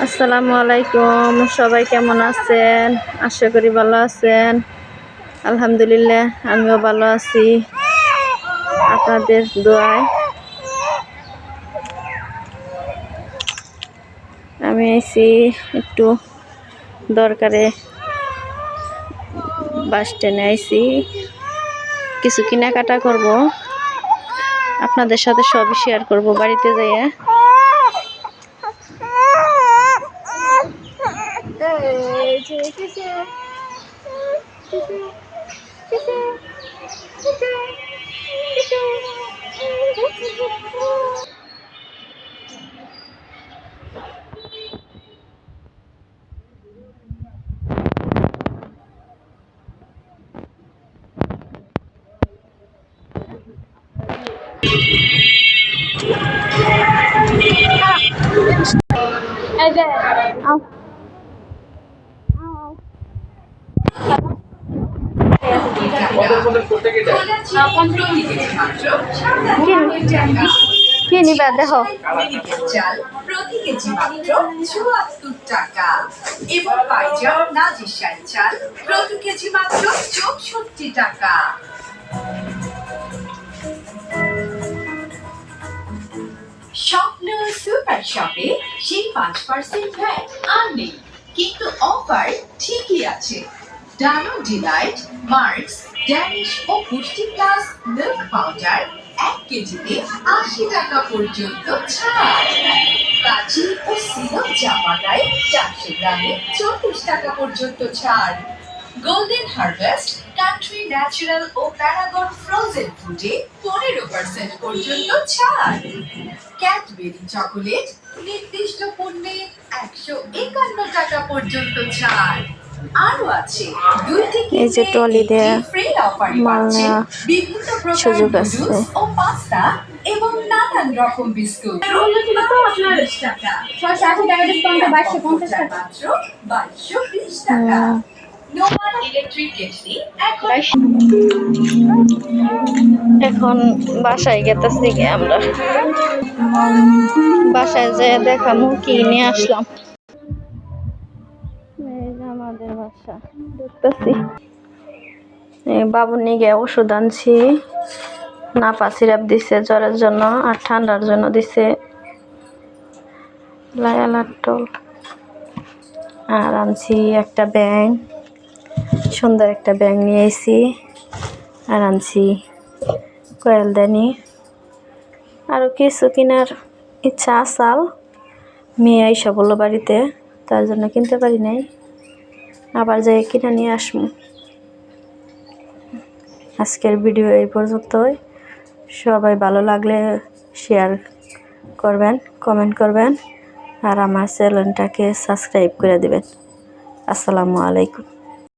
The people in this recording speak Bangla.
আসসালামু আলাইকুম। সবাই কেমন আছেন? আশা করি ভালো আছেন। আলহামদুলিল্লাহ আমিও ভালো আছি আপনাদের দোয়ায়। আমি এসি একটু দরকারে বাস স্ট্যান্ডে আইছি, কিছু কেনাকাটা করব, আপনাদের সাথে সবই শেয়ার করব বাড়িতে যাইয়া। কি নিবা দেখো? চাল প্রতি কেজি মাত্র ৭৪ টাকা এবং পাইজাম নাজিরশাহী চাল প্রতি কেজি মাত্র ৬৪ টাকা। স্বপ্ন সুপার শপে সেই ৫% ভ্যাট আর নেই, কিন্তু অফার ঠিকই আছে। ডানো ডিলাইট, মার্কস, ড্যানিশ ও পুষ্টি প্লাস মিল্ক পাউডার ১ কেজিতে ৮০ টাকা পর্যন্ত ছাড়। কাচি ও সিরাপ চা পাতায় ৪০০ গ্রামে ৩৪ টাকা পর্যন্ত ছাড়। গোল্ডেন হারভেস্ট, কান্ট্রি ন্যাচারাল ও প্যারাগন ফ্রোজেন ফুডে ১৫% পর্যন্ত ছাড়। ক্যাডবেরি চকোলেট নির্দিষ্ট পণ্যে ১৫১ টাকা পর্যন্ত ছাড়। আরো আছে ২টি এই যে ট্রলি দিয়ে ফ্রি অফারে মাল পাচ্ছেন নেওয়া বিভিন্ন প্রকার সুযোগ আছে। নুডলস ও পাস্তা এবং নানান রকম বিস্কুট। টাকা ৬৮০ টাকা ডিসকাউন্টে ২২৫০ টাকা মাত্র ২২২০ টাকা। নোমান ইলেকট্রিক কেটলি এখন বাসায় গেতেছি আমরা। বাসায় যেয়ে দেখামু কি নিয়ে আসলাম। এই যে আমাদের বাসা দেখতেছি। বাবু নিয়ে গিয়ে ওষুধ আনছি, নাফা সিরাপ দিছে জ্বরের জন্য, আর ঠান্ডার জন্য দিছে লায়ালাট্টল। আর আনছি একটা ব্যাং, সুন্দর একটা ব্যাং নিয়ে এসেছি। আর আনছি কয়েলদানি, আরও কিছু কেনার ইচ্ছা আসাল, মেয়ে আইসা বললো বাড়িতে, তার জন্য কিনতে পারি নাই, আবার যাই কিনে নিয়ে আসবো। আজকের ভিডিও এই পর্যন্তই। সবাই ভালো লাগলে শেয়ার করবেন, কমেন্ট করবেন, আর আমার চ্যানেলটাকে সাবস্ক্রাইব করে দিবেন। আসসালামু আলাইকুম।